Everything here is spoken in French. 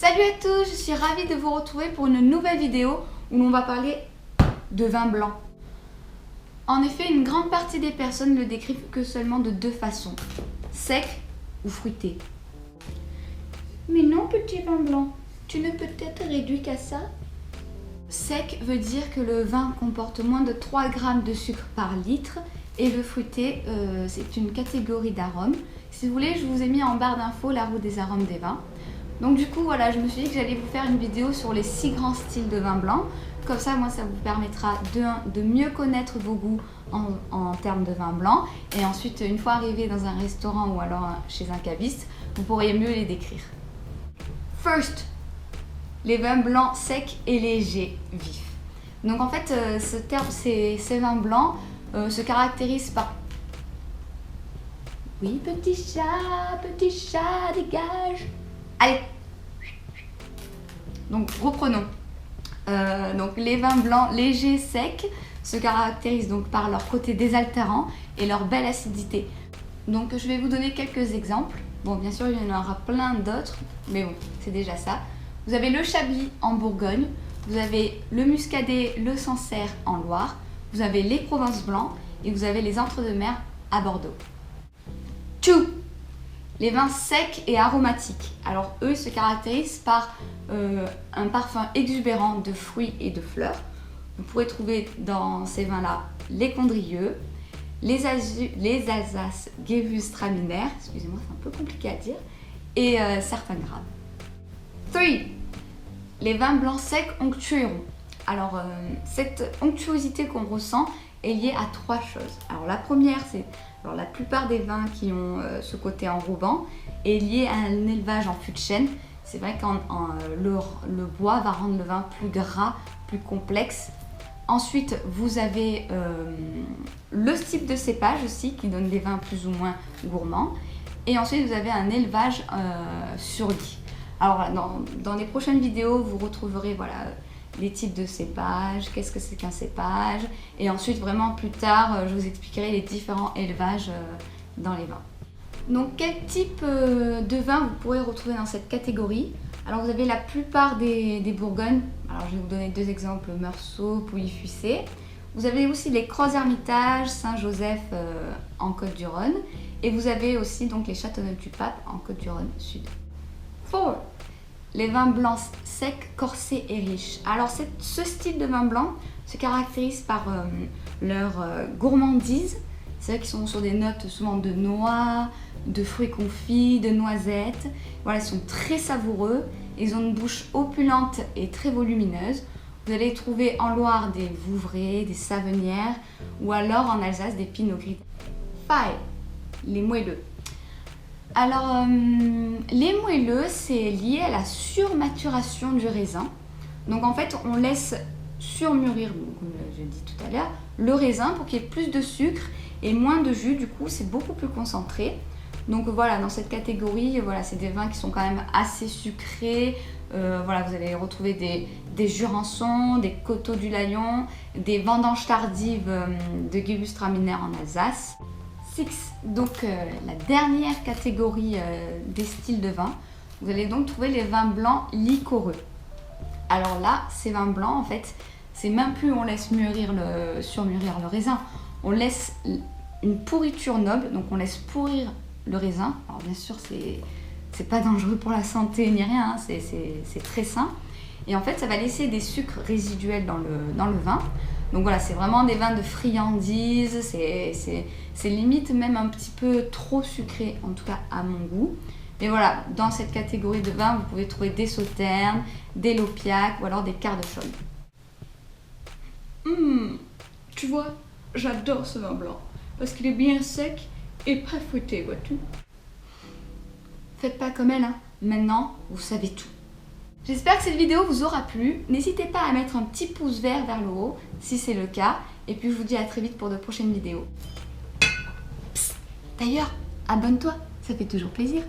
Salut à tous, je suis ravie de vous retrouver pour une nouvelle vidéo où l'on va parler de vin blanc. En effet, une grande partie des personnes le décrivent que seulement de deux façons, sec ou fruité. Mais non, petit vin blanc, tu ne peux être réduit qu'à ça. Sec veut dire que le vin comporte moins de 3 grammes de sucre par litre et le fruité, c'est une catégorie d'arômes. Si vous voulez, je vous ai mis en barre d'infos la roue des arômes des vins. Donc du coup, voilà, je me suis dit que j'allais vous faire une vidéo sur les 6 grands styles de vin blanc. Comme ça, moi, ça vous permettra de mieux connaître vos goûts en termes de vin blanc. Et ensuite, une fois arrivé dans un restaurant ou alors chez un caviste, vous pourriez mieux les décrire. First, les vins blancs secs et légers, vifs. Donc en fait, ces vins blancs se caractérisent par... Oui, petit chat, dégage. Allez. Donc reprenons. Donc les vins blancs légers, secs se caractérisent donc par leur côté désaltérant et leur belle acidité. Donc je vais vous donner quelques exemples. Bon, bien sûr, il y en aura plein d'autres, mais bon, c'est déjà ça. Vous avez le Chablis en Bourgogne, vous avez le Muscadet, le Sancerre en Loire, vous avez les Provences blancs et vous avez les Entre-deux-Mers à Bordeaux. Les vins secs et aromatiques. Alors eux se caractérisent par un parfum exubérant de fruits et de fleurs. Vous pourrez trouver dans ces vins-là les Condrieu, les Alsace Gewürztraminer, excusez-moi, c'est un peu compliqué à dire, et certains grades. 3. Les vins blancs secs onctueux. Alors cette onctuosité qu'on ressent est liée à 3 choses. Alors la première, c'est la plupart des vins qui ont ce côté enrobant est lié à un élevage en fût de chêne. C'est vrai que le bois va rendre le vin plus gras, plus complexe. Ensuite, vous avez le type de cépage aussi qui donne des vins plus ou moins gourmands. Et ensuite, vous avez un élevage sur lit. Alors voilà, dans les prochaines vidéos, vous retrouverez les types de cépages, qu'est-ce que c'est qu'un cépage, et ensuite vraiment plus tard je vous expliquerai les différents élevages dans les vins. Donc quel type de vin vous pourrez retrouver dans cette catégorie? Alors vous avez la plupart des Bourgognes, alors je vais vous donner 2 exemples, Meursault, Pouilly-Fuissé. Vous avez aussi les Crozes-Hermitage, Saint-Joseph en Côtes-du-Rhône, et vous avez aussi donc les Châteauneuf-du-Pape en Côtes-du-Rhône Sud. 4. Les vins blancs secs, corsés et riches. Alors ce style de vin blanc se caractérise par leur gourmandise. C'est vrai qu'ils sont sur des notes souvent de noix, de fruits confits, de noisettes. Voilà, ils sont très savoureux. Ils ont une bouche opulente et très volumineuse. Vous allez trouver en Loire des Vouvray, des Savenières ou alors en Alsace des Pinot Gris. 5. Les moelleux. Alors, les moelleux, c'est lié à la surmaturation du raisin. Donc en fait, on laisse surmûrir, comme je l'ai dit tout à l'heure, le raisin pour qu'il y ait plus de sucre et moins de jus. Du coup, c'est beaucoup plus concentré. Donc voilà, dans cette catégorie, c'est des vins qui sont quand même assez sucrés. Vous allez retrouver des Jurançons, des Coteaux du Layon, des vendanges tardives de Gewürztraminer en Alsace. 6. Donc la dernière catégorie des styles de vin, vous allez donc trouver les vins blancs liquoreux. Alors là, ces vins blancs, en fait, c'est même plus on laisse surmûrir le raisin, on laisse une pourriture noble, donc on laisse pourrir le raisin. Alors bien sûr, c'est pas dangereux pour la santé ni rien, hein, c'est très sain. Et en fait, ça va laisser des sucres résiduels dans le vin. Donc voilà, c'est vraiment des vins de friandises, c'est limite même un petit peu trop sucré, en tout cas à mon goût. Mais voilà, dans cette catégorie de vins, vous pouvez trouver des sauternes, des laupiacs ou alors des quarts de chaude. Tu vois, j'adore ce vin blanc, parce qu'il est bien sec et pas fruité, vois-tu. Faites pas comme elle, hein. Maintenant, vous savez tout. J'espère que cette vidéo vous aura plu. N'hésitez pas à mettre un petit pouce vert vers le haut si c'est le cas. Et puis je vous dis à très vite pour de prochaines vidéos. Psst, d'ailleurs, abonne-toi, ça fait toujours plaisir.